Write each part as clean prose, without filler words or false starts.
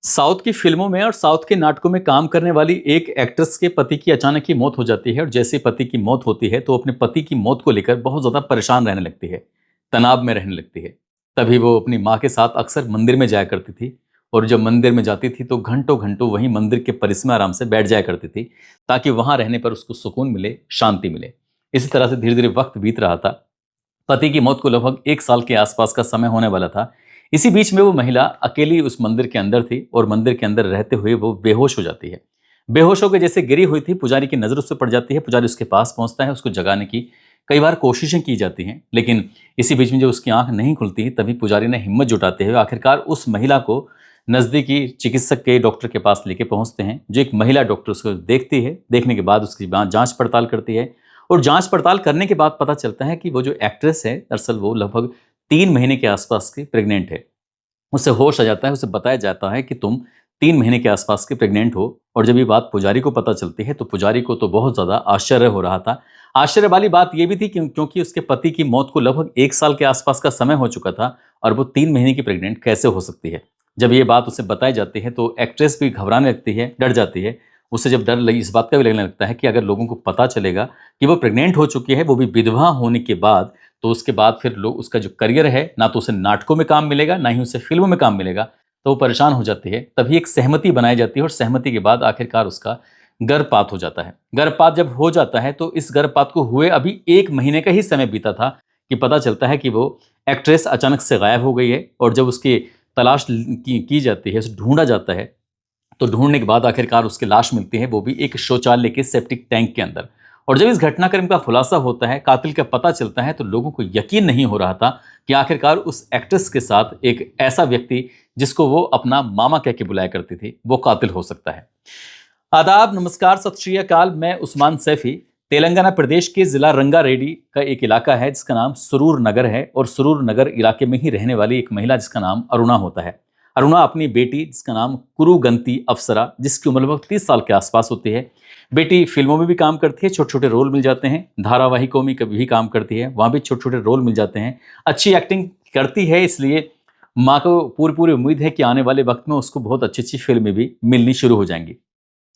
South की फिल्मों में और साउथ के नाटकों में काम करने वाली एक एक्ट्रेस के पति की अचानक ही मौत हो जाती है और जैसे ही पति की मौत होती है तो अपने पति की मौत को लेकर बहुत ज़्यादा परेशान रहने लगती है, तनाव में रहने लगती है। तभी वो अपनी माँ के साथ अक्सर मंदिर में जाया करती थी और जब मंदिर में जाती थी तो घंटों घंटों वहीं मंदिर के परिसर में आराम से बैठ जाया करती थी ताकि वहाँ रहने पर उसको सुकून मिले, शांति मिले। इसी तरह से धीरे धीरे वक्त बीत रहा था। पति की मौत को लगभग 1 साल के आसपास का समय होने वाला था। इसी बीच में वो महिला अकेली उस मंदिर के अंदर थी और मंदिर के अंदर रहते हुए वो बेहोश हो जाती है। बेहोश होकर जैसे गिरी हुई थी, पुजारी की नज़र उस पे पड़ जाती है। पुजारी उसके पास पहुंचता है, उसको जगाने की कई बार कोशिशें की जाती हैं, लेकिन इसी बीच में जब उसकी आंख नहीं खुलती तभी पुजारी ने हिम्मत जुटाते हुए आखिरकार उस महिला को नज़दीकी चिकित्सक के डॉक्टर के पास लेके पहुंचते हैं। जो एक महिला डॉक्टर उसको देखती है, देखने के बाद उसकी जांच पड़ताल करती है और जांच पड़ताल करने के बाद पता चलता है कि वो जो एक्ट्रेस है दरअसल वो लगभग 3 महीने के आसपास की प्रेग्नेंट है। उसे होश आ जाता है, उसे बताया जाता है कि तुम 3 महीने के आसपास के प्रेग्नेंट हो। और जब ये बात पुजारी को पता चलती है तो पुजारी को तो बहुत ज़्यादा आश्चर्य हो रहा था। आश्चर्य वाली बात यह भी थी क्योंकि उसके पति की मौत को लगभग 1 साल के आसपास का समय हो चुका था और वो 3 महीने की प्रेग्नेंट कैसे हो सकती है। जब ये बात उसे बताई जाती है तो एक्ट्रेस भी घबराने लगती है, डर जाती है। उसे जब डर लगी, इस बात का भी लगने लगता है कि अगर लोगों को पता चलेगा कि वो प्रेग्नेंट हो चुकी है, वो भी विधवा होने के बाद, तो उसके बाद फिर लोग उसका जो करियर है, ना तो उसे नाटकों में काम मिलेगा, ना ही उसे फिल्मों में काम मिलेगा। तो वो परेशान हो जाती है। तभी एक सहमति बनाई जाती है और सहमति के बाद आखिरकार उसका गर्भपात हो जाता है। गर्भपात जब हो जाता है तो इस गर्भपात को हुए अभी 1 महीने का ही समय बीता था कि पता चलता है कि वो एक्ट्रेस अचानक से गायब हो गई है। और जब उसकी तलाश की जाती है, उसे ढूंढा जाता है, तो ढूंढने के बाद आखिरकार उसकी लाश मिलती है, वो भी एक शौचालय के सेप्टिक टैंक के अंदर। और जब इस घटनाक्रम का खुलासा होता है, कातिल का पता चलता है, तो लोगों को यकीन नहीं हो रहा था कि आखिरकार उस एक्ट्रेस के साथ एक ऐसा व्यक्ति जिसको वो अपना मामा कह के बुलाया करती थी, वो कातिल हो सकता है। आदाब, नमस्कार, सत श्री अकाल। मैं उस्मान सैफी। तेलंगाना प्रदेश के जिला रंगारेड्डी का एक इलाका है जिसका नाम सुरूर नगर है और सुरूर नगर इलाके में ही रहने वाली एक महिला जिसका नाम अरुणा होता है। अरुणा अपनी बेटी जिसका नाम कुरुगंती अप्सरा, जिसकी उम्र लगभग 30 साल के आसपास होती है। बेटी फिल्मों में भी काम करती है, छोटे छोटे रोल मिल जाते हैं। धारावाहिकों में कभी भी काम करती है, वहाँ भी छोटे छोटे रोल मिल जाते हैं। अच्छी एक्टिंग करती है, इसलिए माँ को पूरी पूरी उम्मीद है कि आने वाले वक्त में उसको बहुत अच्छी अच्छी फिल्में भी मिलनी शुरू हो जाएंगी।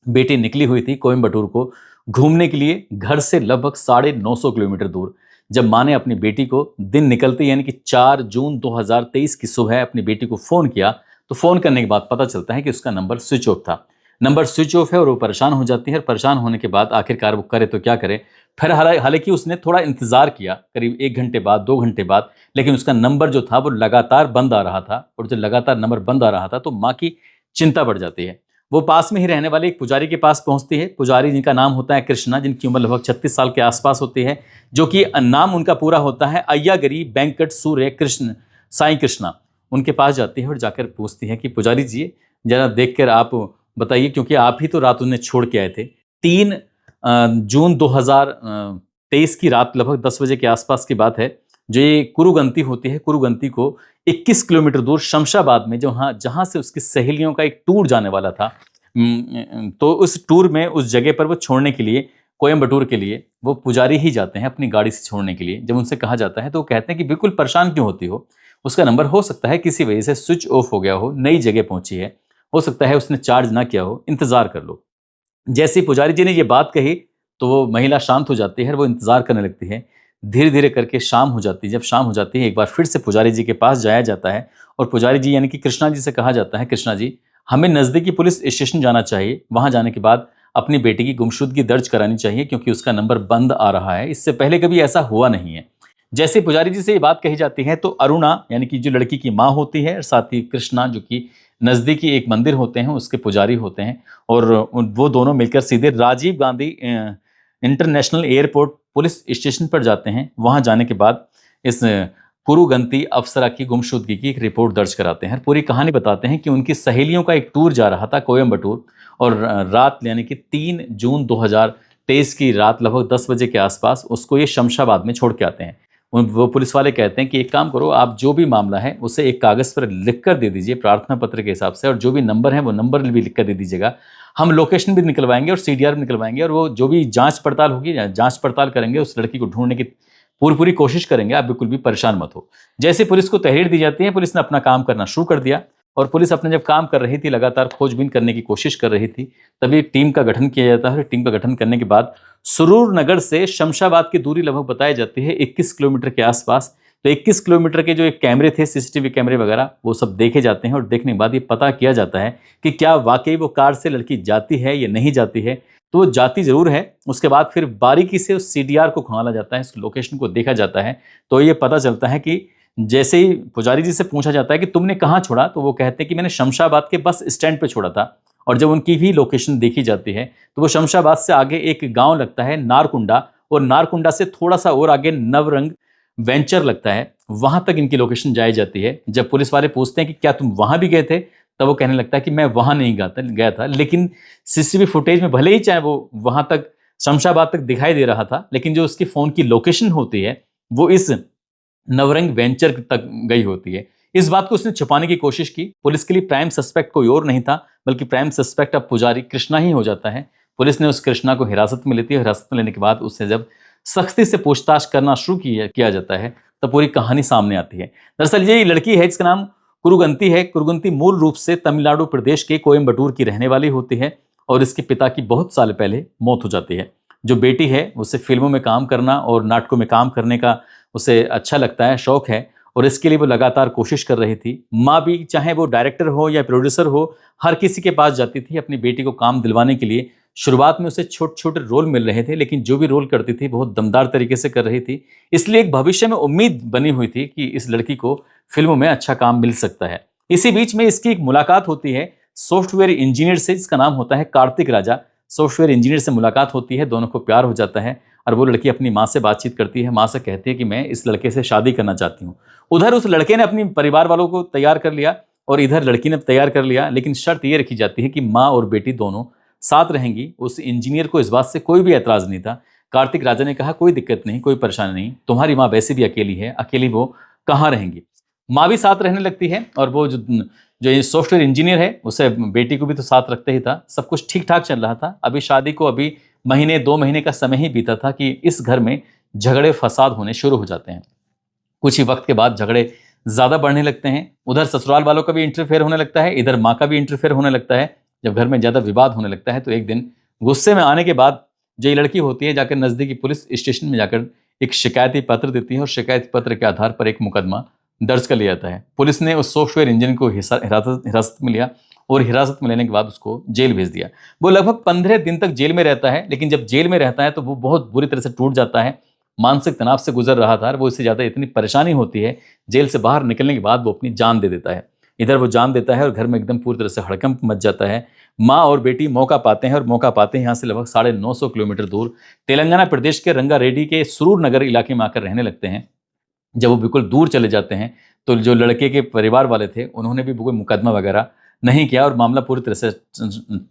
बेटी निकली हुई थी कोयम्बटूर को घूमने के लिए, घर से लगभग 950 किलोमीटर दूर। जब माँ ने अपनी बेटी को दिन निकलते यानी कि 4 जून 2023 की सुबह अपनी बेटी को फ़ोन किया, तो फ़ोन करने के बाद पता चलता है कि उसका नंबर स्विच ऑफ था। नंबर स्विच ऑफ है और वो परेशान हो जाती है। परेशान होने के बाद आखिरकार वो करे तो क्या करे। फिर हालांकि उसने थोड़ा इंतज़ार किया, करीब 1 घंटे बाद, 2 घंटे बाद, लेकिन उसका नंबर जो था वो लगातार बंद आ रहा था। और जब लगातार नंबर बंद आ रहा था तो माँ की चिंता बढ़ जाती है। वो पास में ही रहने वाले एक पुजारी के पास पहुंचती है। पुजारी जिनका नाम होता है कृष्णा, जिनकी उम्र लगभग 36 साल के आसपास होती है, जो कि नाम उनका पूरा होता है अय्यागिरी वेंकट सूर्य कृष्ण साईं कृष्णा। उनके पास जाती है और जाकर पूछती है कि पुजारी जी, जरा देख कर आप बताइए, क्योंकि आप ही तो रात उन्हें छोड़ के आए थे। 3 जून 2023 की रात लगभग 10 बजे के आसपास की बात है। जो ये कुरुगंती होती है, कुरुगंती को 21 किलोमीटर दूर शमशाबाद में, जहाँ जहाँ से उसकी सहेलियों का एक टूर जाने वाला था, तो उस टूर में उस जगह पर वो छोड़ने के लिए, कोयम्बटूर के लिए, वो पुजारी ही जाते हैं अपनी गाड़ी से छोड़ने के लिए। जब उनसे कहा जाता है तो वो कहते हैं कि बिल्कुल परेशान क्यों होती हो, उसका नंबर हो सकता है किसी वजह से स्विच ऑफ हो गया हो, नई जगह पहुंची है, हो सकता है उसने चार्ज ना किया हो, इंतजार कर लो। जैसे ही पुजारी जी ने ये बात कही तो वो महिला शांत हो जाती है और वो इंतजार करने लगती है। धीरे धीरे करके शाम हो जाती है। जब शाम हो जाती है, एक बार फिर से पुजारी जी के पास जाया जाता है और पुजारी जी यानी कि कृष्णा जी से कहा जाता है, कृष्णा जी, हमें नज़दीकी पुलिस स्टेशन जाना चाहिए। वहाँ जाने के बाद अपनी बेटी की गुमशुदगी दर्ज करानी चाहिए क्योंकि उसका नंबर बंद आ रहा है, इससे पहले कभी ऐसा हुआ नहीं है। जैसे पुजारी जी से ये बात कही जाती है तो अरुणा यानी कि जो लड़की की माँ होती है और साथ ही कृष्णा जो कि नज़दीकी एक मंदिर होते हैं उसके पुजारी होते हैं, और वो दोनों मिलकर सीधे Rajiv Gandhi international airport police station पर जाते हैं। वहाँ जाने के बाद इस कुरुगंती अप्सरा की गुमशुदगी की एक रिपोर्ट दर्ज कराते हैं। पूरी कहानी बताते हैं कि उनकी सहेलियों का एक टूर जा रहा था कोयम्बटूर, और रात यानी कि 3 जून 2023 की रात लगभग 10 बजे के आसपास उसको ये शमशाबाद में छोड़ के आते हैं। वो पुलिस वाले कहते हैं कि एक काम करो, आप जो भी मामला है उसे एक कागज़ पर लिख कर दे दीजिए प्रार्थना पत्र के हिसाब से, और जो भी नंबर है वो नंबर भी लिख कर दे दीजिएगा। हम लोकेशन भी निकलवाएंगे और सीडीआर भी निकलवाएंगे, और वो जो भी जांच पड़ताल होगी, जांच पड़ताल करेंगे, उस लड़की को ढूंढने की पूरी पूरी कोशिश करेंगे। आप बिल्कुल भी परेशान मत हो। जैसे पुलिस को तहरीर दी जाती है, पुलिस ने अपना काम करना शुरू कर दिया। और पुलिस अपने जब काम कर रही थी, लगातार खोजबीन करने की कोशिश कर रही थी, तभी टीम का गठन किया जाता है। टीम का गठन करने के बाद सुरूर नगर से शमशाबाद की दूरी लगभग बताई जाती है 21 किलोमीटर के आसपास। तो 21 किलोमीटर के जो एक कैमरे थे, सीसीटीवी कैमरे वगैरह, वो सब देखे जाते हैं और देखने के बाद ये पता किया जाता है कि क्या वाकई वो कार से लड़की जाती है या नहीं जाती है। तो वो जाती जरूर है। उसके बाद फिर बारीकी से उस सीडीआर को खंगाला जाता है, उस लोकेशन को देखा जाता है। तो ये पता चलता है कि जैसे ही पुजारी जी से पूछा जाता है कि तुमने कहाँ छोड़ा, तो वो कहते हैं कि मैंने शमशाबाद के बस स्टैंड पे छोड़ा था। और जब उनकी भी लोकेशन देखी जाती है तो वो शमशाबाद से आगे एक गांव लगता है नारकुंडा, और नारकुंडा से थोड़ा सा और आगे नवरंग वेंचर लगता है, वहां तक इनकी लोकेशन जाई जाती है। जब पुलिस वाले पूछते हैं कि क्या तुम वहां भी गए थे, तब वो कहने लगता है कि मैं वहां नहीं गया था, लेकिन सीसीटीवी फुटेज में भले ही चाहे वो वहां तक शमशाबाद तक दिखाई दे रहा था, लेकिन जो उसकी फोन की लोकेशन होती है वो इस नवरंग वेंचर तक गई होती है। इस बात को उसने छुपाने की कोशिश की। पुलिस के लिए प्राइम सस्पेक्ट कोई और नहीं था, बल्कि प्राइम सस्पेक्ट अब पुजारी कृष्णा ही हो जाता है। पुलिस ने उस कृष्णा को हिरासत में लेती है। हिरासत में लेने के बाद उससे जब सख्ती से पूछताछ करना शुरू किया जाता है, तब पूरी कहानी सामने आती है। दरअसल ये लड़की है जिसका नाम कुरुगंती है। कुरुगंती मूल रूप से तमिलनाडु प्रदेश के कोयम्बटूर की रहने वाली होती है और इसके पिता की बहुत साल पहले मौत हो जाती है। जो बेटी है उसे फिल्मों में काम करना और नाटकों में काम करने का उसे अच्छा लगता है, शौक है, और इसके लिए वो लगातार कोशिश कर रही थी। माँ भी, चाहे वो डायरेक्टर हो या प्रोड्यूसर हो, हर किसी के पास जाती थी अपनी बेटी को काम दिलवाने के लिए। शुरुआत में उसे छोटे छोटे रोल मिल रहे थे, लेकिन जो भी रोल करती थी बहुत दमदार तरीके से कर रही थी। इसलिए एक भविष्य में उम्मीद बनी हुई थी कि इस लड़की को फिल्मों में अच्छा काम मिल सकता है। इसी बीच में इसकी एक मुलाकात होती है सॉफ्टवेयर इंजीनियर से, जिसका नाम होता है कार्तिक राजा। सॉफ्टवेयर इंजीनियर से मुलाकात होती है, दोनों को प्यार हो जाता है और वो लड़की अपनी माँ से बातचीत करती है। माँ से कहती है कि मैं इस लड़के से शादी करना चाहती हूँ। उधर उस लड़के ने अपनी परिवार वालों को तैयार कर लिया और इधर लड़की ने तैयार कर लिया, लेकिन शर्त ये रखी जाती है कि माँ और बेटी दोनों साथ रहेंगी। उस इंजीनियर को इस बात से कोई भी ऐतराज नहीं था। कार्तिक राजा ने कहा कोई दिक्कत नहीं, कोई परेशानी नहीं, तुम्हारी माँ वैसे भी अकेली है, अकेली वो कहाँ रहेंगी। माँ भी साथ रहने लगती है और वो जो ये सॉफ्टवेयर इंजीनियर है उसे बेटी को भी तो साथ रखते ही था। सब कुछ ठीक ठाक चल रहा था। अभी शादी को अभी महीने 2 महीने का समय ही बीता था कि इस घर में झगड़े फसाद होने शुरू हो जाते हैं। कुछ ही वक्त के बाद झगड़े ज्यादा बढ़ने लगते हैं। उधर ससुराल वालों का भी इंटरफेयर होने लगता है, इधर माँ का भी इंटरफेयर होने लगता है। जब घर में ज्यादा विवाद होने लगता है तो एक दिन गुस्से में आने के बाद जो ये लड़की होती है जाकर नजदीकी पुलिस स्टेशन में जाकर एक शिकायती पत्र देती है और शिकायती पत्र के आधार पर एक मुकदमा दर्ज कर लिया जाता है। पुलिस ने उस सॉफ्टवेयर इंजीनियर को हिरासत में लिया और हिरासत में लेने के बाद उसको जेल भेज दिया। वो लगभग 15 दिन तक जेल में रहता है, लेकिन जब जेल में रहता है तो वो बहुत बुरी तरह से टूट जाता है। मानसिक तनाव से गुजर रहा था और वो इससे ज़्यादा इतनी परेशानी होती है, जेल से बाहर निकलने के बाद वो अपनी जान दे देता है। इधर वो जान देता है और घर में एकदम पूरी तरह से हड़कंप मच जाता है। माँ और बेटी मौका पाते हैं और मौका पाते हैं यहाँ से लगभग 950 किलोमीटर दूर तेलंगाना प्रदेश के रंगारेड्डी के सुरूर नगर इलाके में आकर रहने लगते हैं। जब वो बिल्कुल दूर चले जाते हैं तो जो लड़के के परिवार वाले थे उन्होंने भी कोई मुकदमा वगैरह नहीं किया और मामला पूरी तरह से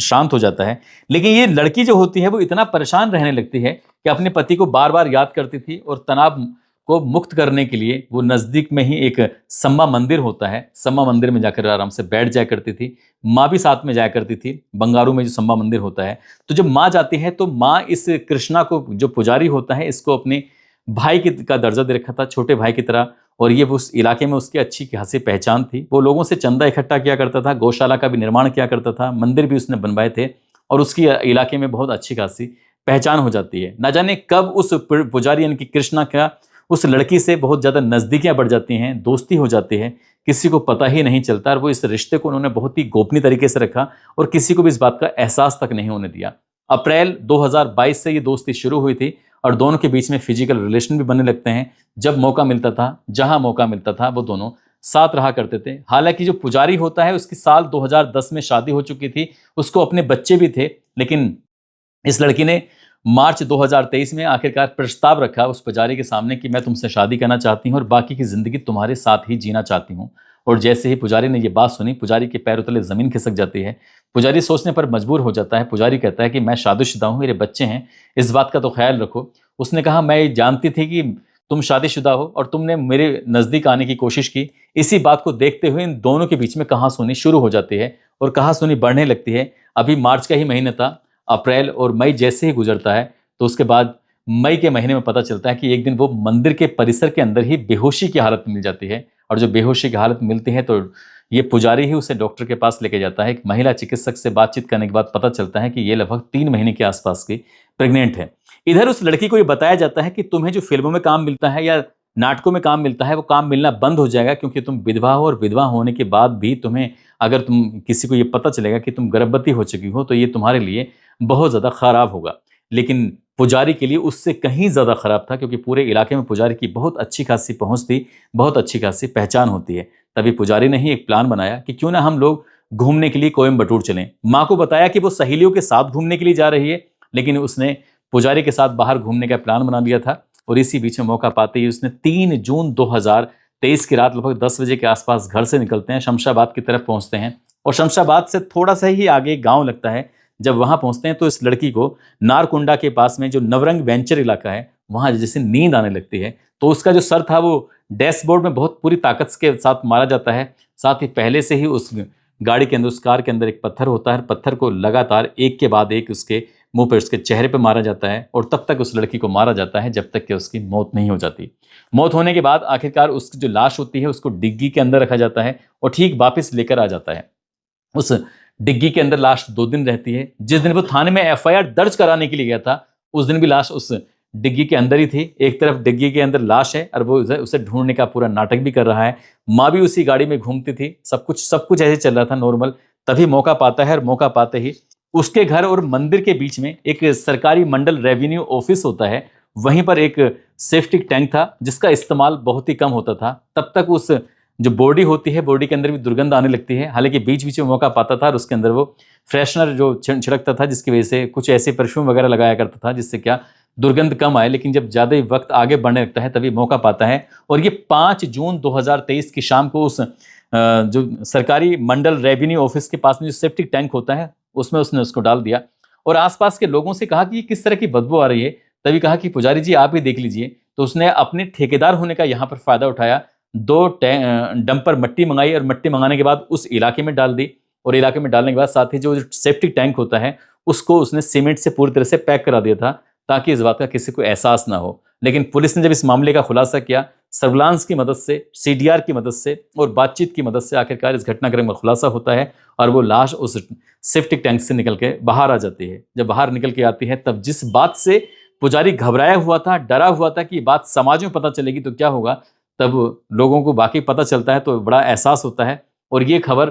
शांत हो जाता है। लेकिन ये लड़की जो होती है वो इतना परेशान रहने लगती है कि अपने पति को बार बार याद करती थी और तनाव को मुक्त करने के लिए वो नज़दीक में ही एक सम्मा मंदिर होता है, सम्मा मंदिर में जाकर आराम से बैठ जाया करती थी। माँ भी साथ में जाया करती थी, बंगारू में जो सम्मा मंदिर होता है। तो जब माँ जाती है तो माँ इस कृष्णा को, जो पुजारी होता है, इसको अपने भाई का दर्जा दे रखा था, छोटे भाई की तरह। और ये उस इलाके में उसकी अच्छी खासी पहचान थी। वो लोगों से चंदा इकट्ठा किया करता था, गौशाला का भी निर्माण किया करता था, मंदिर भी उसने बनवाए थे और उसकी इलाके में बहुत अच्छी खासी पहचान हो जाती है। ना जाने कब उस पुजारी यानी कि कृष्णा का उस लड़की से बहुत ज़्यादा नज़दीकियाँ बढ़ जाती हैं, दोस्ती हो जाती है, किसी को पता ही नहीं चलता। और वो इस रिश्ते को उन्होंने बहुत ही गोपनीय तरीके से रखा और किसी को भी इस बात का एहसास तक नहीं होने दिया। अप्रैल 2022 से ये दोस्ती शुरू हुई थी और दोनों के बीच में फिजिकल रिलेशन भी बनने लगते हैं। जब मौका मिलता था, जहां मौका मिलता था, वो दोनों साथ रहा करते थे। हालांकि जो पुजारी होता है उसकी साल 2010 में शादी हो चुकी थी, उसको अपने बच्चे भी थे। लेकिन इस लड़की ने मार्च 2023 में आखिरकार प्रस्ताव रखा उस पुजारी के सामने कि मैं तुमसे शादी करना चाहती हूँ और बाकी की जिंदगी तुम्हारे साथ ही जीना चाहती हूँ। और जैसे ही पुजारी ने ये बात सुनी, पुजारी के पैरों तले जमीन खिसक जाती है। पुजारी सोचने पर मजबूर हो जाता है। पुजारी कहता है कि मैं शादीशुदा हूँ, मेरे बच्चे हैं, इस बात का तो ख्याल रखो। उसने कहा मैं जानती थी कि तुम शादीशुदा हो और तुमने मेरे नज़दीक आने की कोशिश की। इसी बात को देखते हुए इन दोनों के बीच में कहासुनी शुरू हो जाती है और कहासुनी बढ़ने लगती है। अभी मार्च का ही महीना था। अप्रैल और मई जैसे ही गुजरता है तो उसके बाद मई के महीने में पता चलता है कि एक दिन वो मंदिर के परिसर के अंदर ही बेहोशी की हालत में मिल जाती है। और जो बेहोशी की हालत मिलती है तो ये पुजारी ही उसे डॉक्टर के पास लेके जाता है। एक महिला चिकित्सक से बातचीत करने के बाद पता चलता है कि ये लगभग 3 महीने के आसपास की प्रेग्नेंट है। इधर उस लड़की को ये बताया जाता है कि तुम्हें जो फिल्मों में काम मिलता है या नाटकों में काम मिलता है, वो काम मिलना बंद हो जाएगा, क्योंकि तुम विधवा हो और विधवा होने के बाद भी तुम्हें, अगर तुम किसी को ये पता चलेगा कि तुम गर्भवती हो चुकी हो, तो ये तुम्हारे लिए बहुत ज़्यादा खराब होगा। लेकिन पुजारी के लिए उससे कहीं ज़्यादा खराब था, क्योंकि पूरे इलाके में पुजारी की बहुत अच्छी खासी पहुंच थी, बहुत अच्छी खासी पहचान होती है। तभी पुजारी ने ही एक प्लान बनाया कि क्यों ना हम लोग घूमने के लिए कोयम्बटूर चलें। माँ को बताया कि वो सहेलियों के साथ घूमने के लिए जा रही है, लेकिन उसने पुजारी के साथ बाहर घूमने का प्लान बना लिया था। और इसी बीच में मौका पाते ही उसने 3 जून 2023 की रात लगभग 10 बजे के आसपास घर से निकलते हैं, शमशाबाद की तरफ पहुंचते हैं। और शमशाबाद से थोड़ा सा ही आगे गांव लगता है। जब वहां पहुंचते हैं तो इस लड़की को नारकुंडा के पास में जो नवरंग वेंचर इलाका है, वहां जैसे नींद आने लगती है, तो उसका जो सर था वो डैशबोर्ड में बहुत पूरी ताकत के साथ मारा जाता है। साथ ही पहले से ही उस गाड़ी के अंदर, उस कार के अंदर एक पत्थर होता है। पत्थर को लगातार एक के बाद एक उसके मुंह पे, उसके चेहरे पे मारा जाता है, और तब तक उस लड़की को मारा जाता है जब तक कि उसकी मौत नहीं हो जाती। मौत होने के बाद आखिरकार उसकी जो लाश होती है उसको डिग्गी के अंदर रखा जाता है और ठीक वापस लेकर आ जाता है। उस डिग्गी के अंदर लाश 2 दिन रहती है। जिस दिन वो थाने में एफआईआर दर्ज कराने के लिए गया था, उस दिन भी लाश उस डिग्गी के अंदर ही थी। एक तरफ डिग्गी के अंदर लाश है और वो उसे ढूंढने का पूरा नाटक भी कर रहा है। माँ भी उसी गाड़ी में घूमती थी। सब कुछ ऐसे चल रहा था नॉर्मल। तभी मौका पाता है, और मौका पाते ही उसके घर और मंदिर के बीच में एक सरकारी मंडल रेवेन्यू ऑफिस होता है। वहीं पर एक सेफ्टिक टैंक था जिसका इस्तेमाल बहुत ही कम होता था। तब तक उस जो बॉडी होती है, बॉडी के अंदर भी दुर्गंध आने लगती है। हालांकि बीच बीच में मौका पाता था और उसके अंदर वो फ्रेशनर जो छिड़कता था, जिसकी वजह से कुछ ऐसे परफ्यूम वगैरह लगाया करता था जिससे क्या दुर्गंध कम आए। लेकिन जब ज़्यादा ही वक्त आगे बढ़ने लगता है तभी मौका पाता है। और ये 5 जून 2023 की शाम को उस जो सरकारी मंडल रेवेन्यू ऑफिस के पास में जो सेफ्टिक टैंक होता है उसमें उसने उसको डाल दिया। और आसपास के लोगों से कहा कि ये किस तरह की बदबू आ रही है। तभी कहा कि पुजारी जी आप ही देख लीजिए। तो उसने अपने ठेकेदार होने का यहाँ पर फायदा उठाया। 2 डंपर मट्टी मंगाई और मट्टी मंगाने के बाद उस इलाके में डाल दी। और इलाके में डालने के बाद साथ ही जो सेफ्टिक टैंक होता है उसको उसने सीमेंट से पूरी तरह से पैक करा दिया था, ताकि इस बात का किसी को एहसास ना हो। लेकिन पुलिस ने जब इस मामले का खुलासा किया, सर्विलांस की मदद से, सीडीआर की मदद से और बातचीत की मदद से आखिरकार इस घटनाक्रम का खुलासा होता है और वो लाश उस सेफ्टिक टैंक से निकल के बाहर आ जाती है। जब बाहर निकल के आती है तब जिस बात से पुजारी घबराया हुआ था, डरा हुआ था कि ये बात समाज में पता चलेगी तो क्या होगा, तब लोगों को बाकी पता चलता है तो बड़ा एहसास होता है। और ये खबर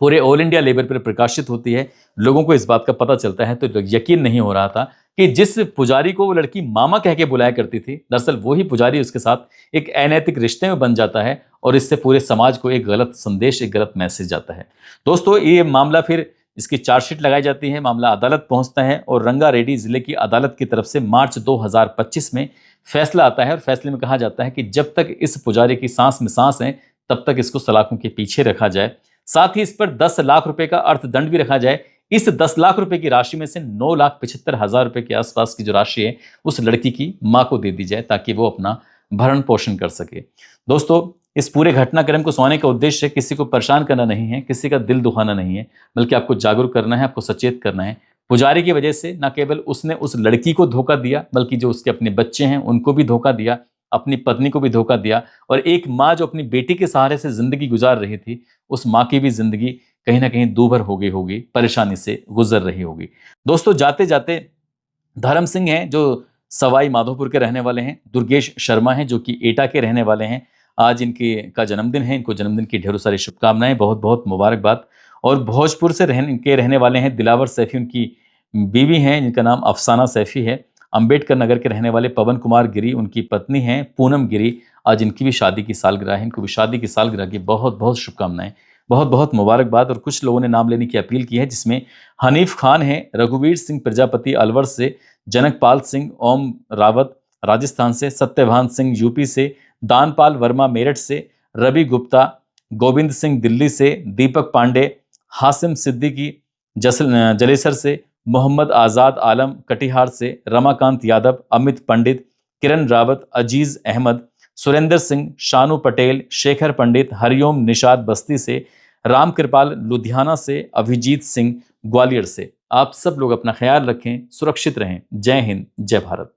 पूरे ऑल इंडिया लेवल पर प्रकाशित होती है। लोगों को इस बात का पता चलता है तो यकीन नहीं हो रहा था कि जिस पुजारी को वो लड़की मामा कह के बुलाया करती थी, दरअसल वही पुजारी उसके साथ एक अनैतिक रिश्ते में बन जाता है। और इससे पूरे समाज को एक गलत संदेश, एक गलत मैसेज जाता है। दोस्तों, ये मामला फिर इसकी चार्जशीट लगाई जाती है, मामला अदालत पहुंचता है और रंगारेड्डी जिले की अदालत की तरफ से मार्च 2025 में फैसला आता है। और फैसले में कहा जाता है कि जब तक इस पुजारी की सांस में सांस है तब तक इसको सलाखों के पीछे रखा जाए। साथ ही इस पर 10 लाख रुपए का अर्थदंड भी रखा जाए। इस 10 लाख रुपए की राशि में से 9,75,000 रुपए के आसपास की जो राशि है उस लड़की की मां को दे दी जाए, ताकि वो अपना भरण पोषण कर सके। दोस्तों, इस पूरे घटनाक्रम को सुनाने का उद्देश्य किसी को परेशान करना नहीं है, किसी का दिल दुखाना नहीं है, बल्कि आपको जागरूक करना है, आपको सचेत करना है। पुजारी की वजह से न केवल उसने उस लड़की को धोखा दिया, बल्कि जो उसके अपने बच्चे हैं उनको भी धोखा दिया, अपनी पत्नी को भी धोखा दिया। और एक माँ जो अपनी बेटी के सहारे से जिंदगी गुजार रही थी, उस माँ की भी जिंदगी कहीं ना कहीं दूभर हो गई होगी, परेशानी से गुजर रही होगी। दोस्तों, जाते जाते धर्म सिंह हैं जो सवाई माधोपुर के रहने वाले हैं, दुर्गेश शर्मा हैं जो कि एटा के रहने वाले हैं। आज इनके का जन्मदिन है, इनको जन्मदिन की ढेरों सारी शुभकामनाएं, बहुत बहुत मुबारकबाद। और भोजपुर से रहने वाले हैं दिलावर सैफी, उनकी बीवी हैं जिनका नाम अफसाना सैफी है। अंबेडकर नगर के रहने वाले पवन कुमार गिरी, उनकी पत्नी हैं पूनम गिरी। आज इनकी भी शादी की सालगिरह है, इनको भी शादी की सालगिरह की बहुत बहुत शुभकामनाएं, बहुत बहुत मुबारकबाद। और कुछ लोगों ने नाम लेने की अपील की है, जिसमें हनीफ खान है रघुवीर सिंह प्रजापति अलवर से, जनकपाल सिंह ओम रावत राजस्थान से, सत्यभान सिंह यूपी से, दानपाल वर्मा मेरठ से, रवि गुप्ता गोविंद सिंह दिल्ली से, दीपक पांडे हासिम सिद्दीकी जलेसर से, मोहम्मद आज़ाद आलम कटिहार से, रमाकांत यादव, अमित पंडित, किरण रावत, अजीज अहमद, सुरेंद्र सिंह, शानू पटेल, शेखर पंडित, हरिओम निषाद बस्ती से, राम कृपाल लुधियाना से, अभिजीत सिंह ग्वालियर से। आप सब लोग अपना ख्याल रखें, सुरक्षित रहें। जय हिंद, जय भारत।